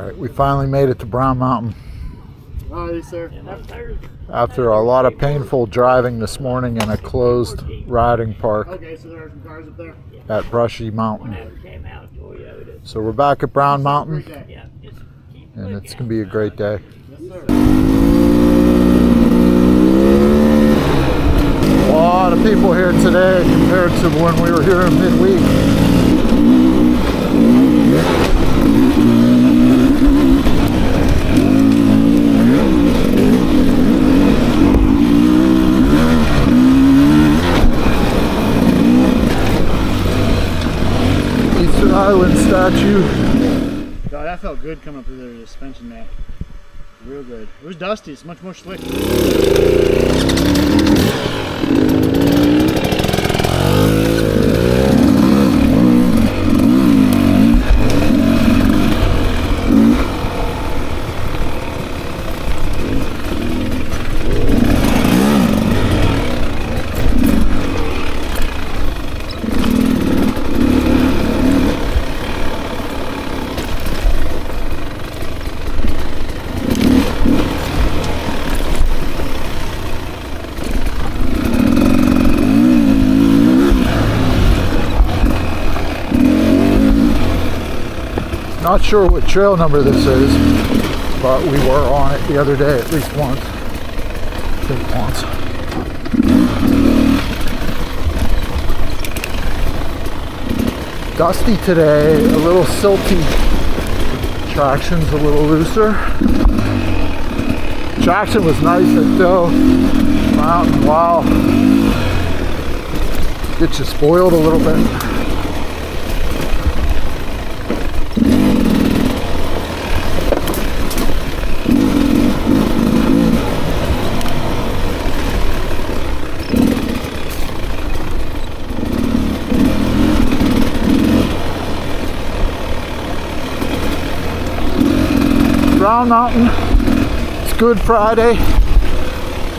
All right, we finally made it to Brown Mountain. Oh, yes, sir. After a lot of painful driving this morning in a closed riding park Okay, so there are some cars up there. at Brushy Mountain. So we're back at Brown Mountain, and it's going to be a great day. Yes, sir. A lot of people here today compared to when we were here in midweek. Eastern Island statue. God, that felt good coming up through the suspension mat. Real good. It was dusty. It's much more slick. Not sure what trail number this is, but we were on it the other day at least once. I think once. Dusty today, a little silty. Traction's a little looser. Traction was nice at Doe Mountain. Wow. Gets you spoiled a little bit. Brown Mountain, it's Good Friday.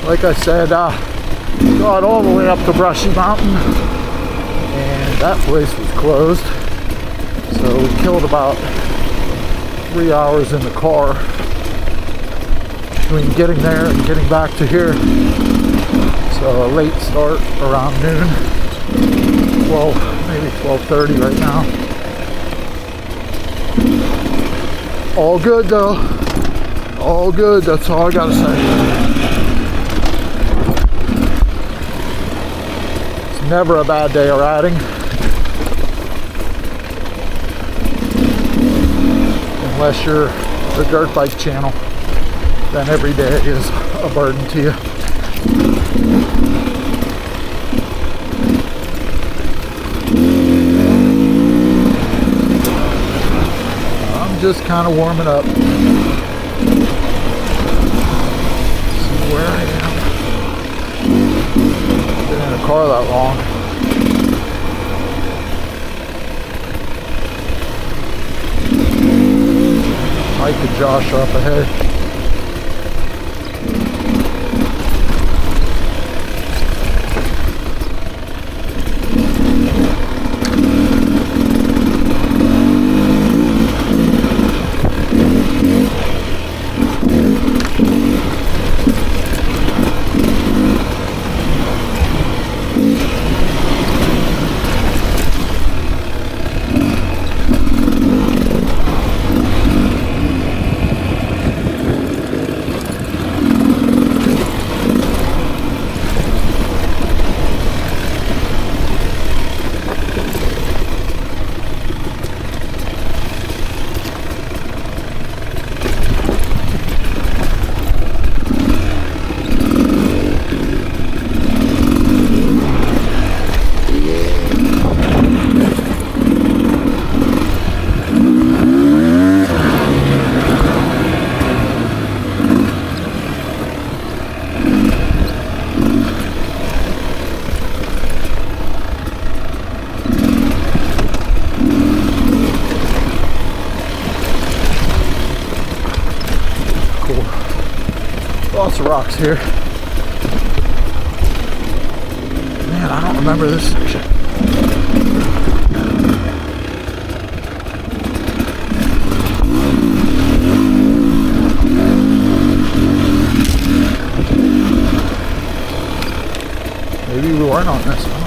Like I said, got all the way up to Brushy Mountain, and that place was closed. So we killed about 3 hours in the car between getting there and getting back to here. So a late start around noon. Well, maybe 12:30 right now. All good though. All good, that's all I gotta say. It's never a bad day of riding. Unless you're the dirt bike channel, then every day is a burden to you. I'm just kind of warming up. Where I am. Been in a car that long. Mike and Josh are up ahead. Lots of rocks here. Man, I don't remember this section. turn on this one.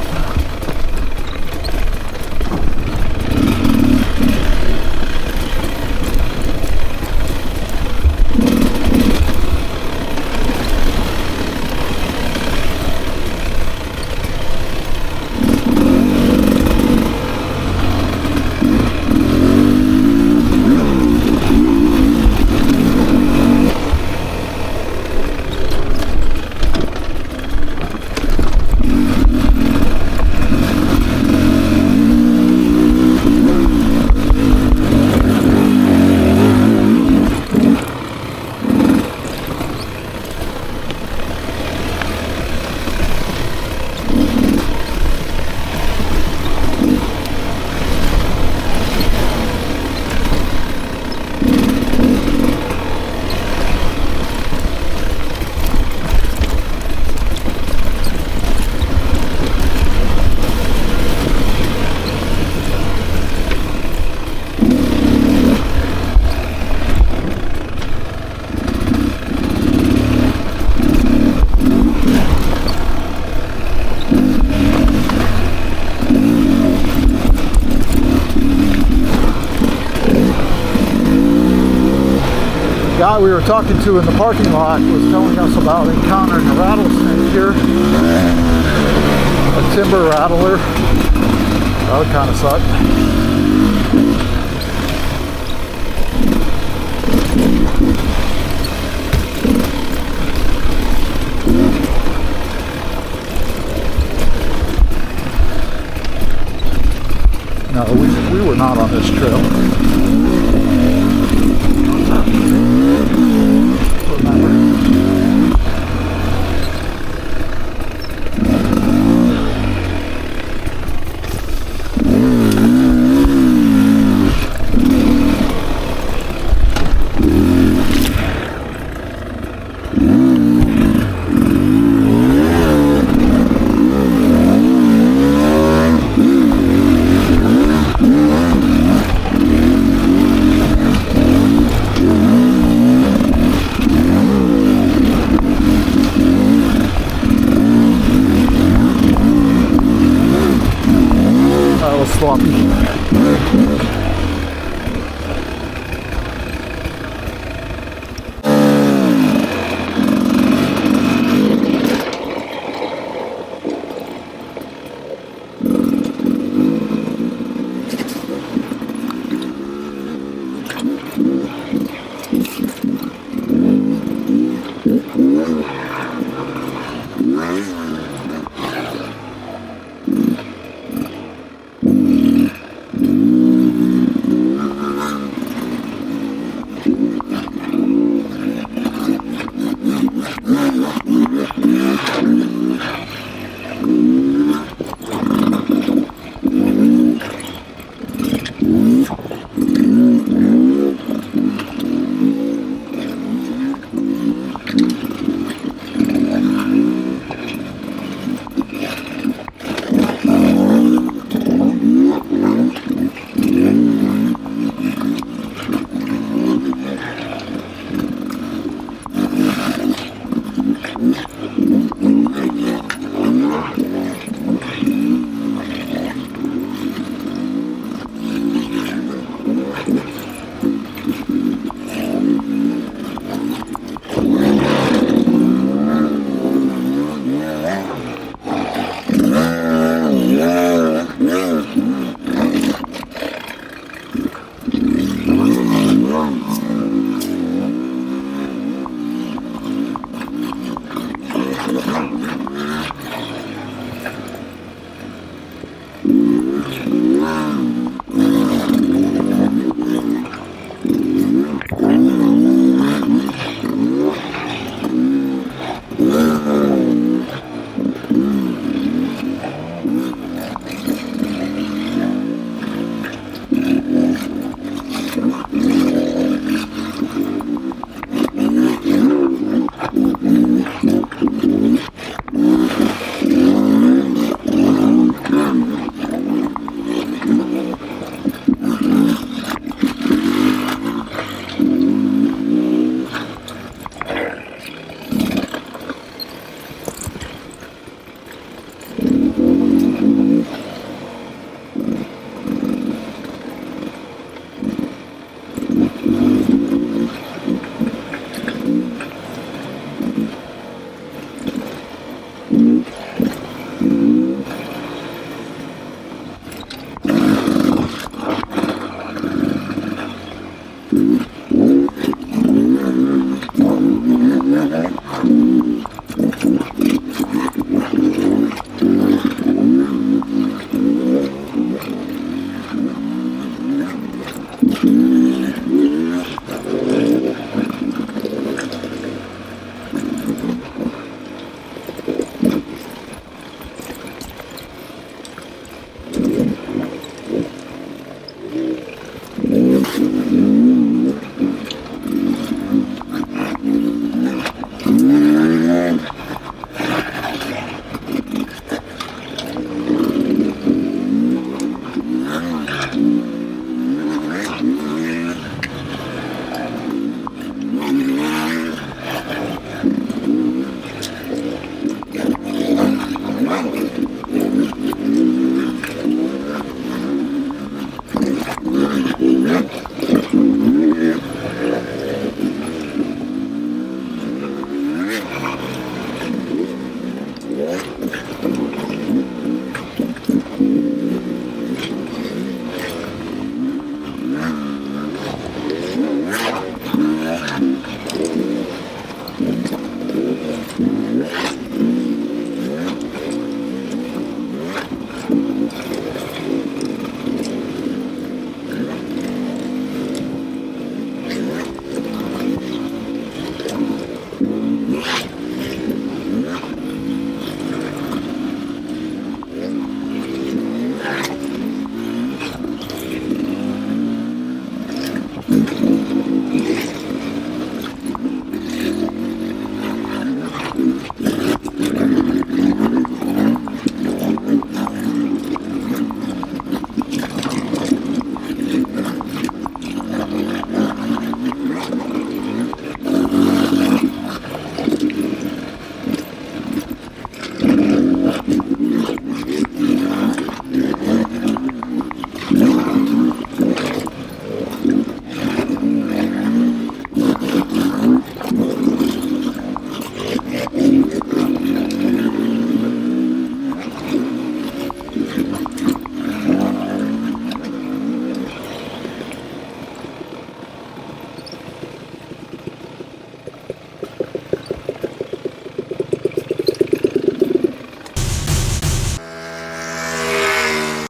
The guy we were talking to in the parking lot was telling us about encountering a rattlesnake here. A timber rattler. That would kind of suck. No, we were not on this trail. Sloppy.